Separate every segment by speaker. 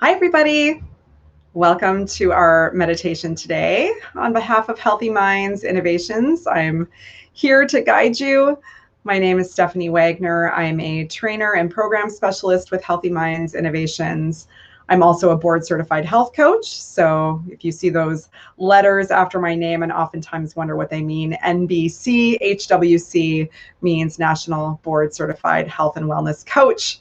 Speaker 1: Hi, everybody. Welcome to our meditation today. On behalf of Healthy Minds Innovations, I'm here to guide you. My name is Stephanie Wagner. I'm a trainer and program specialist with Healthy Minds Innovations. I'm also a board certified health coach. So if you see those letters after my name and oftentimes wonder what they mean, NBC-HWC means National Board Certified Health and Wellness Coach.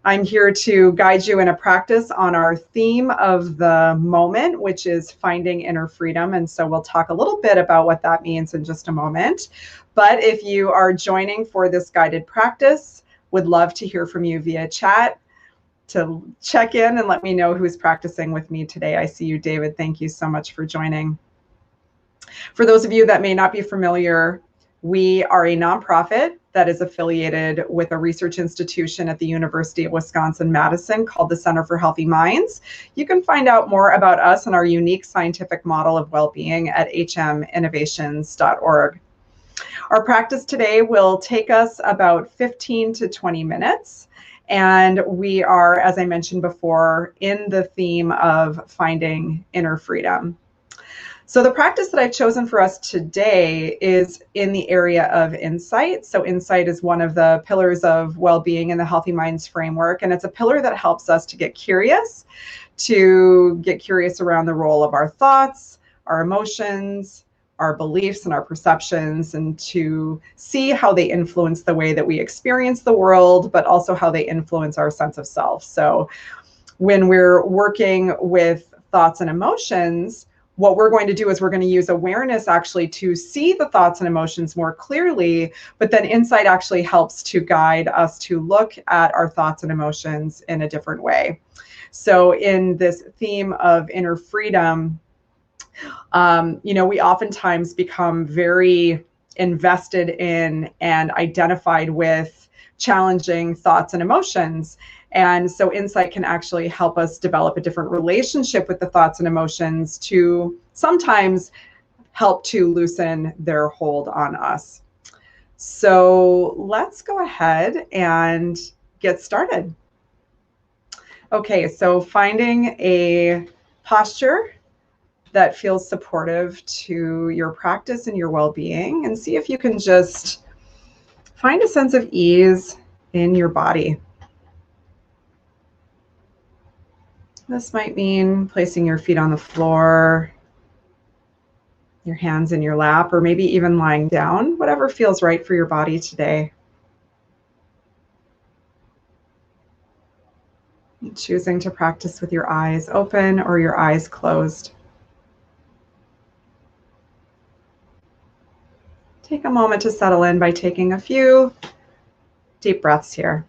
Speaker 1: I'm here to guide you in a practice on our theme of the moment, which is finding inner freedom. And so we'll talk a little bit about what that means in just a moment. But if you are joining for this guided practice, would love to hear from you via chat to check in and let me know who's practicing with me today. I see you, David. Thank you so much for joining. For those of you that may not be familiar, we are a nonprofit that is affiliated with a research institution at the University of Wisconsin-Madison called the Center for Healthy Minds. You can find out more about us and our unique scientific model of well-being at hminnovations.org. Our practice today will take us about 15 to 20 minutes. And we are, as I mentioned before, in the theme of finding inner freedom. So the practice that I've chosen for us today is in the area of insight. So insight is one of the pillars of well-being in the Healthy Minds framework, and it's a pillar that helps us to get curious around the role of our thoughts, our emotions, our beliefs, and our perceptions, and to see how they influence the way that we experience the world, but also how they influence our sense of self. So when we're working with thoughts and emotions, what we're going to do is we're going to use awareness actually to see the thoughts and emotions more clearly, but then insight actually helps to guide us to look at our thoughts and emotions in a different way. So in this theme of inner freedom, we oftentimes become very invested in and identified with challenging thoughts and emotions. And so insight can actually help us develop a different relationship with the thoughts and emotions to sometimes help to loosen their hold on us. So let's go ahead and get started. Okay, so finding a posture that feels supportive to your practice and your well-being, and see if you can just find a sense of ease in your body. This might mean placing your feet on the floor, your hands in your lap, or maybe even lying down, whatever feels right for your body today. Choosing to practice with your eyes open or your eyes closed. Take a moment to settle in by taking a few deep breaths here.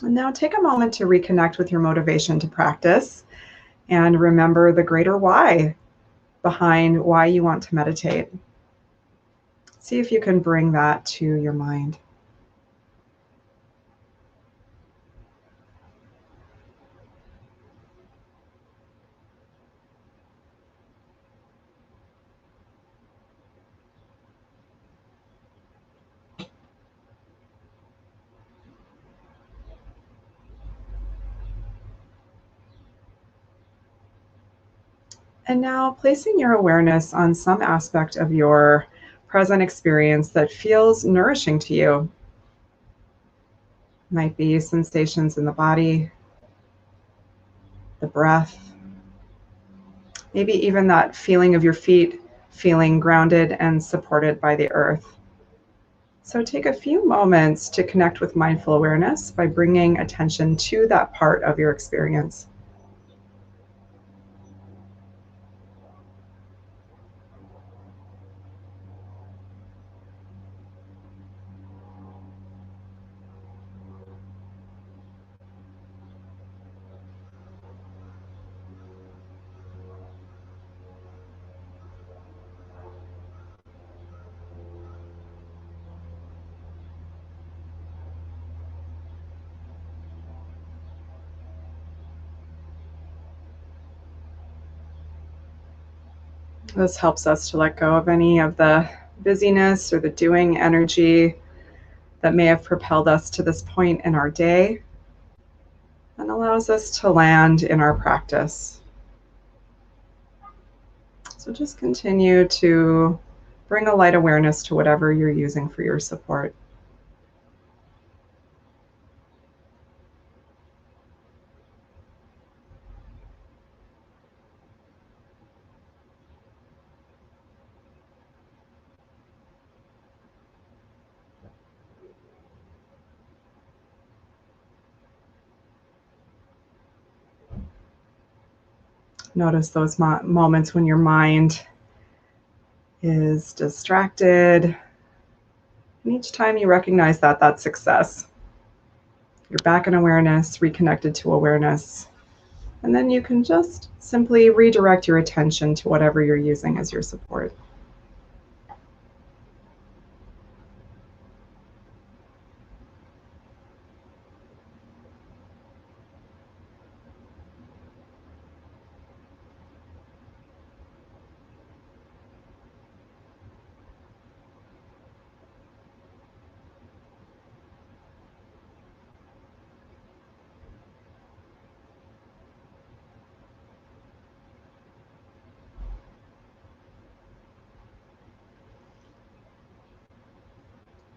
Speaker 1: And now take a moment to reconnect with your motivation to practice and remember the greater why behind why you want to meditate. See if you can bring that to your mind. And now placing your awareness on some aspect of your present experience that feels nourishing to you. Might be sensations in the body, the breath, maybe even that feeling of your feet feeling grounded and supported by the earth. So take a few moments to connect with mindful awareness by bringing attention to that part of your experience. This helps us to let go of any of the busyness or the doing energy that may have propelled us to this point in our day, and allows us to land in our practice. So just continue to bring a light awareness to whatever you're using for your support. Notice those moments when your mind is distracted. And each time you recognize that, that's success. You're back in awareness, reconnected to awareness. And then you can just simply redirect your attention to whatever you're using as your support.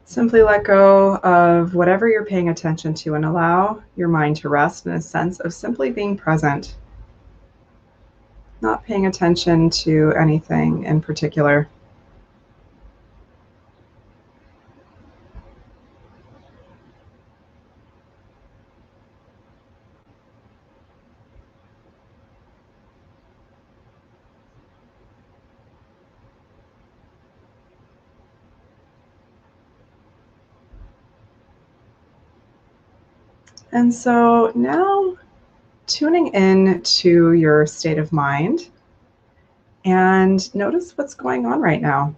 Speaker 1: Simply let go of whatever you're paying attention to and allow your mind to rest in a sense of simply being present, not paying attention to anything in particular. And so now tuning in to your state of mind and notice what's going on right now.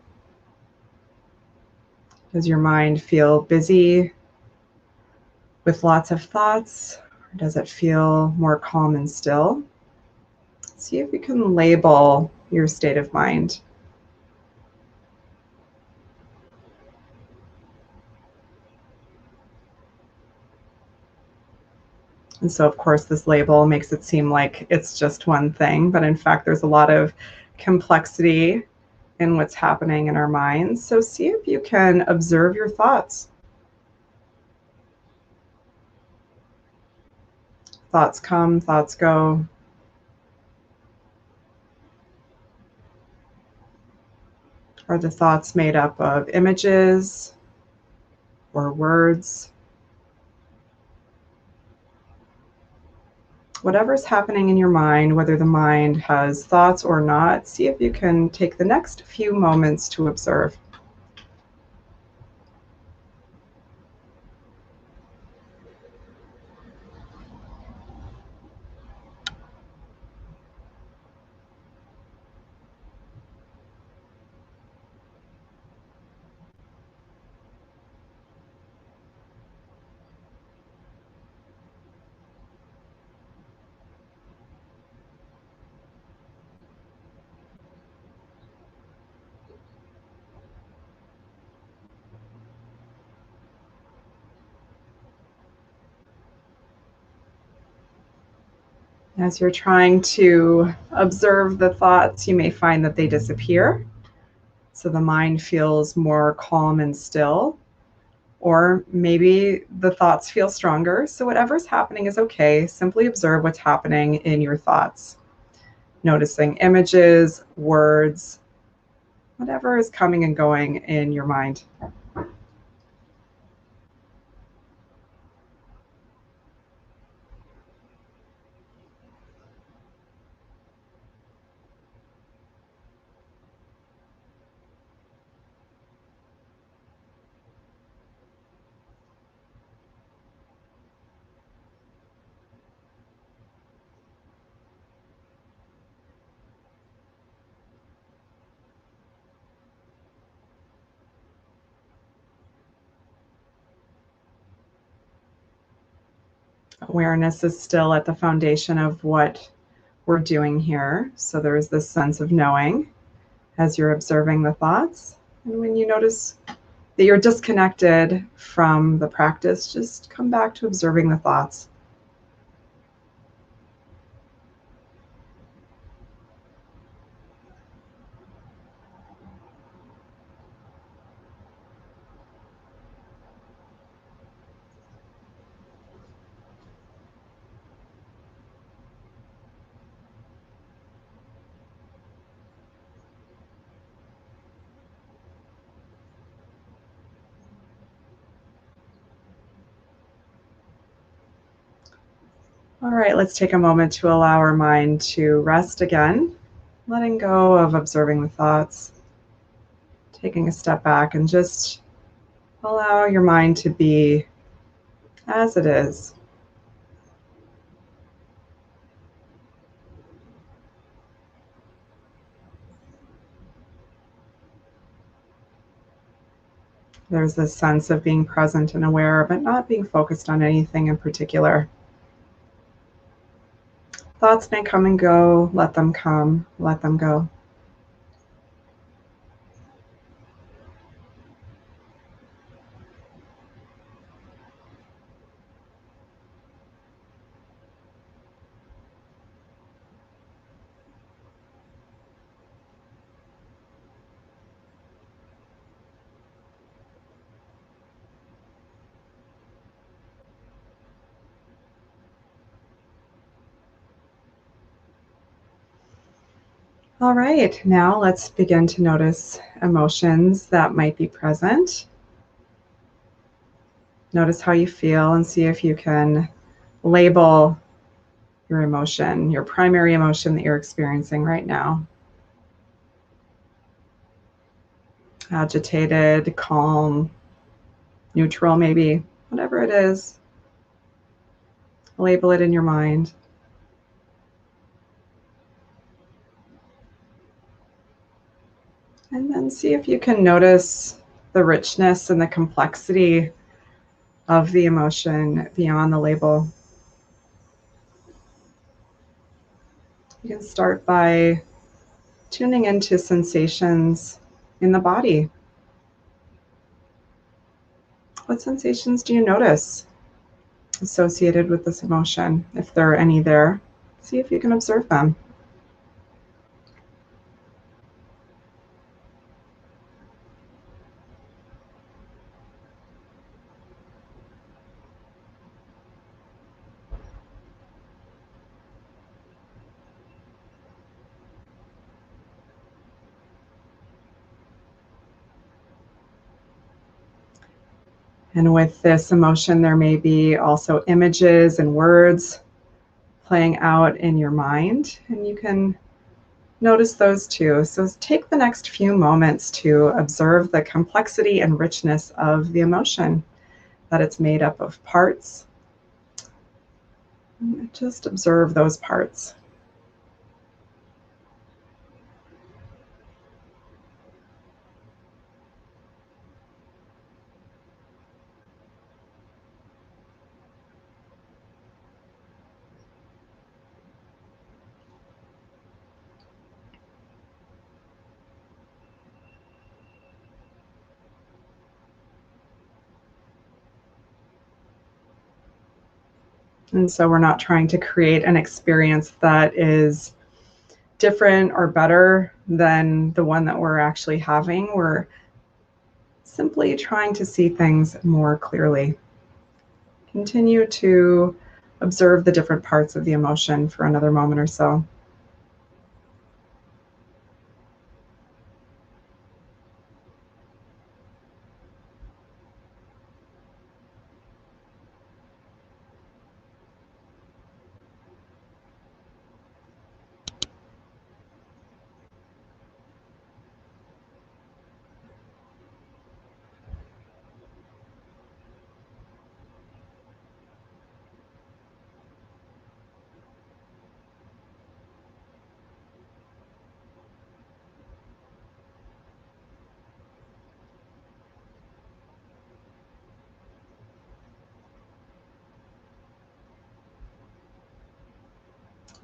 Speaker 1: Does your mind feel busy with lots of thoughts? Or does it feel more calm and still? See if you can label your state of mind. And so, of course, this label makes it seem like it's just one thing, but in fact, there's a lot of complexity in what's happening in our minds. So see if you can observe your thoughts. Thoughts come, thoughts go. Are the thoughts made up of images or words? Whatever's happening in your mind, whether the mind has thoughts or not, see if you can take the next few moments to observe. As you're trying to observe the thoughts, you may find that they disappear. So the mind feels more calm and still. Or maybe the thoughts feel stronger. So whatever's happening is okay. Simply observe what's happening in your thoughts. Noticing images, words, whatever is coming and going in your mind. Awareness is still at the foundation of what we're doing here. So there is this sense of knowing. as you're observing the thoughts. And when you notice that you're disconnected from the practice, just come back to observing the thoughts. All right, let's take a moment to allow our mind to rest again, letting go of observing the thoughts, taking a step back and just allow your mind to be as it is. There's this sense of being present and aware, but not being focused on anything in particular. Thoughts may come and go, let them come, let them go. All right, now let's begin to notice emotions that might be present. Notice how you feel and see if you can label your emotion, your primary emotion that you're experiencing right now. Agitated, calm, neutral maybe, whatever it is. Label it in your mind. And then see if you can notice the richness and the complexity of the emotion beyond the label. You can start by tuning into sensations in the body. What sensations do you notice associated with this emotion? If there are any there, see if you can observe them. And with this emotion, there may be also images and words playing out in your mind, and you can notice those too. So take the next few moments to observe the complexity and richness of the emotion, that it's made up of parts. Just observe those parts. And so we're not trying to create an experience that is different or better than the one that we're actually having. We're simply trying to see things more clearly. Continue to observe the different parts of the emotion for another moment or so.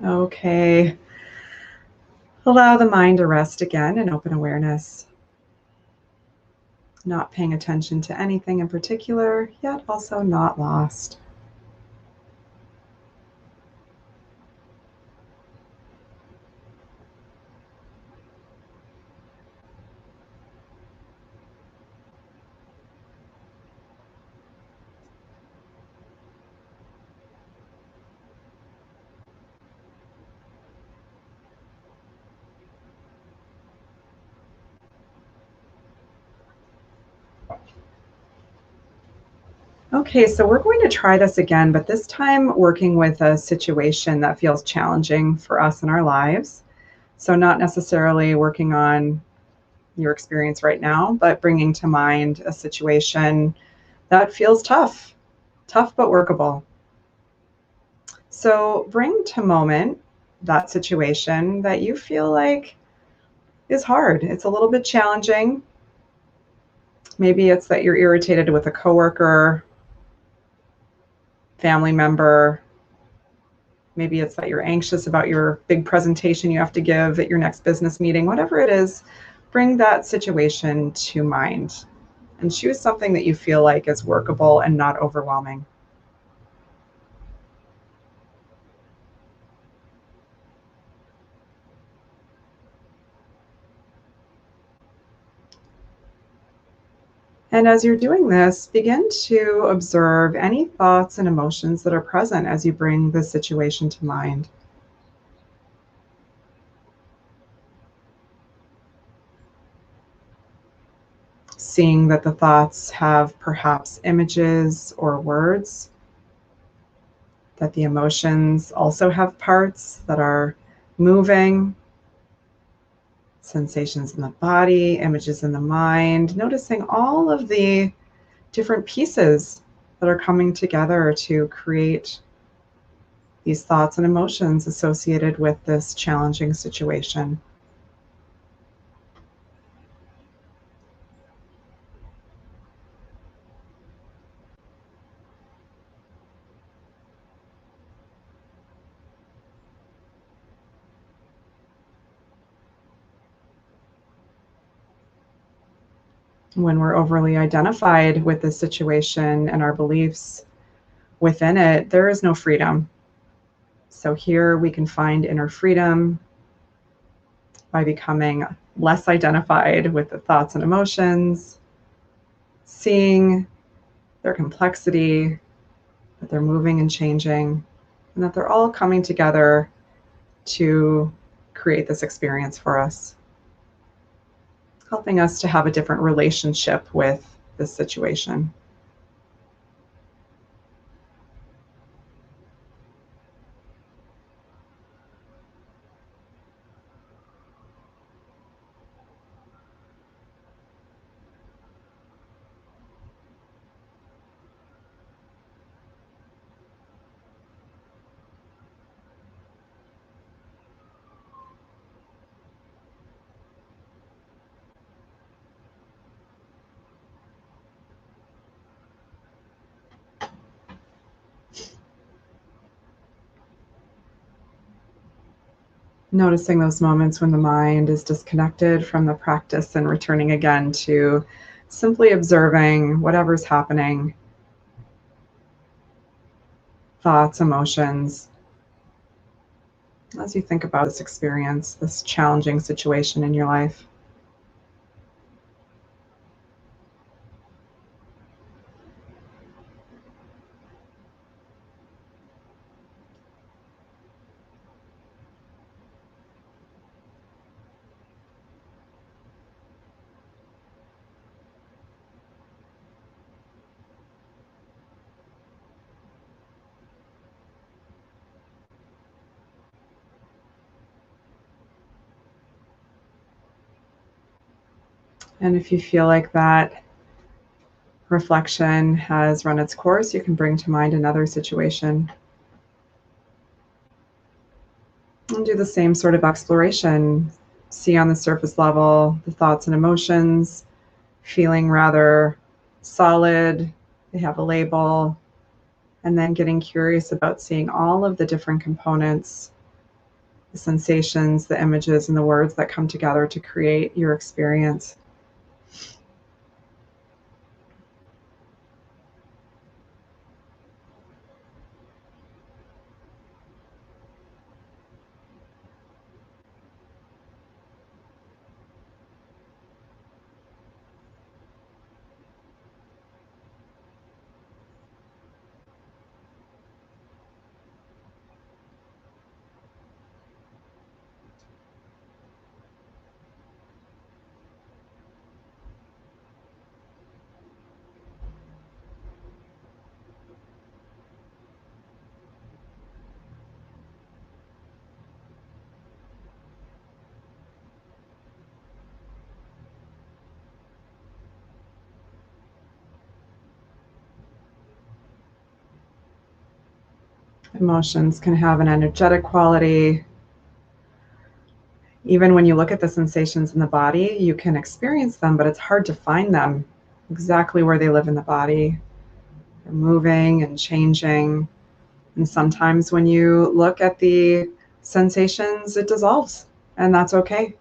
Speaker 1: Okay. Allow the mind to rest again in open awareness, not paying attention to anything in particular, yet also not lost. Okay, so we're going to try this again, but this time working with a situation that feels challenging for us in our lives. So, not necessarily working on your experience right now, but bringing to mind a situation that feels tough but workable. So, bring to moment that situation that you feel like is hard. It's a little bit challenging. Maybe it's that you're irritated with a coworker, family member. Maybe it's that you're anxious about your big presentation you have to give at your next business meeting. Whatever it is, bring that situation to mind and choose something that you feel like is workable and not overwhelming. And as you're doing this, begin to observe any thoughts and emotions that are present as you bring the situation to mind. Seeing that the thoughts have perhaps images or words, that the emotions also have parts that are moving, sensations in the body, images in the mind, noticing all of the different pieces that are coming together to create these thoughts and emotions associated with this challenging situation. When we're overly identified with this situation and our beliefs within it, there is no freedom. So here we can find inner freedom by becoming less identified with the thoughts and emotions, seeing their complexity, that they're moving and changing, and that they're all coming together to create this experience for us, helping us to have a different relationship with this situation. Noticing those moments when the mind is disconnected from the practice and returning again to simply observing whatever's happening, thoughts, emotions, as you think about this experience, this challenging situation in your life. And if you feel like that reflection has run its course, you can bring to mind another situation and do the same sort of exploration. See on the surface level the thoughts and emotions, feeling rather solid, they have a label, and then getting curious about seeing all of the different components the sensations, the images, and the words that come together to create your experience. Emotions can have an energetic quality. Even when you look at the sensations in the body, you can experience them, but it's hard to find them exactly where they live in the body. They're moving and changing. And sometimes when you look at the sensations, it dissolves, and that's okay.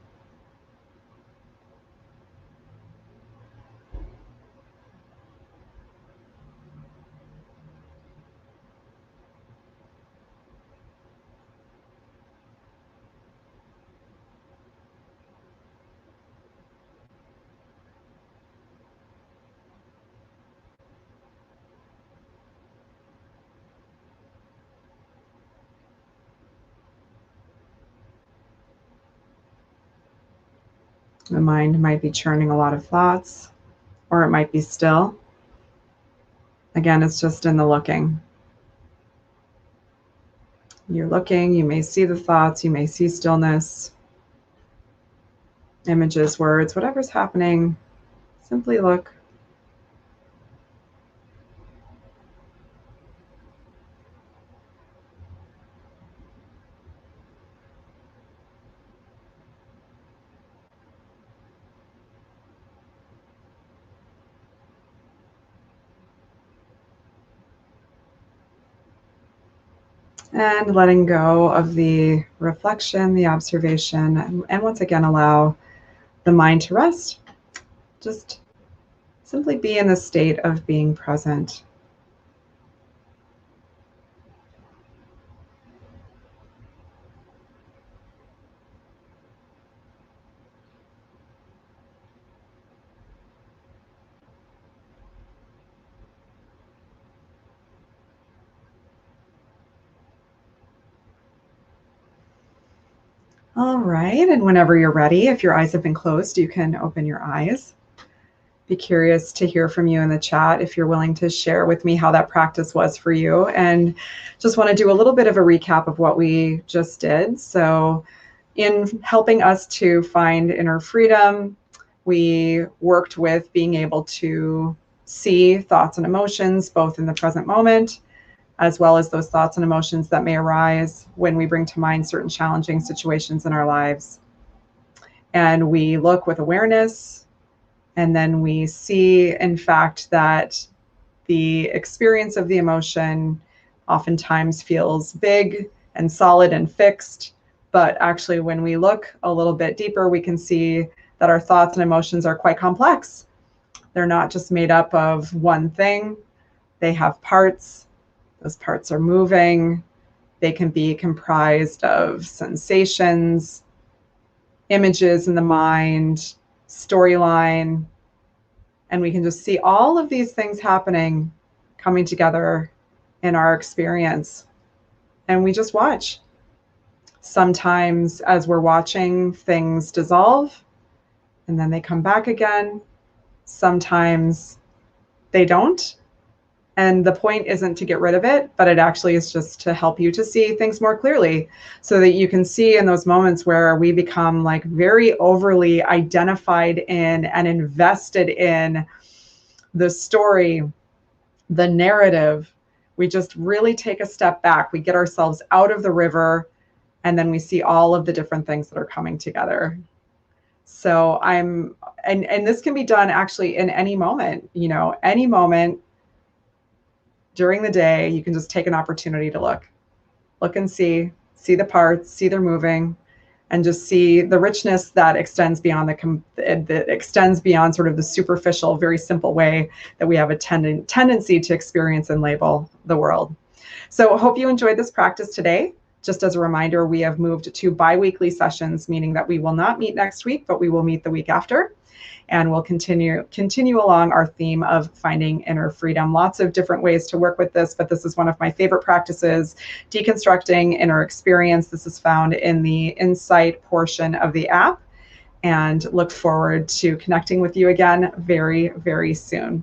Speaker 1: The mind might be churning a lot of thoughts, or it might be still. Again, it's just in the looking. You're looking, you may see the thoughts, you may see stillness, images, words, whatever's happening, simply look. And letting go of the reflection, the observation, and once again, allow the mind to rest. Just simply be in the state of being present. All right, and whenever you're ready, if your eyes have been closed, you can open your eyes. Be curious to hear from you in the chat if you're willing to share with me how that practice was for you. And just want to do a little bit of a recap of what we just did. So in helping us to find inner freedom, we worked with being able to see thoughts and emotions both in the present moment, as well as those thoughts and emotions that may arise when we bring to mind certain challenging situations in our lives. And we look with awareness, and then we see, in fact, that the experience of the emotion oftentimes feels big and solid and fixed. But actually, when we look a little bit deeper, we can see that our thoughts and emotions are quite complex. They're not just made up of one thing. They have parts. Those parts are moving. They can be comprised of sensations, images in the mind, storyline, and we can just see all of these things happening, coming together in our experience. And we just watch. Sometimes as we're watching, things dissolve and then they come back again. Sometimes they don't. And the point isn't to get rid of it, but it actually is just to help you to see things more clearly so that you can see in those moments where we become like very overly identified in and invested in the story, the narrative. We just really take a step back. We get ourselves out of the river, and then we see all of the different things that are coming together. So and this can be done actually in any moment, any moment during the day. You can just take an opportunity to look and see see the parts, see they're moving, and just see the richness that extends beyond that extends beyond sort of the superficial, very simple way that we have a tendency to experience and label the world. So I hope you enjoyed this practice today. Just as a reminder, we have moved to bi-weekly sessions, meaning that we will not meet next week, but we will meet the week after. And we'll continue along our theme of finding inner freedom. Lots of different ways to work with this, but this is one of my favorite practices, deconstructing inner experience. This is found in the Insight portion of the app, and look forward to connecting with you again very, very soon.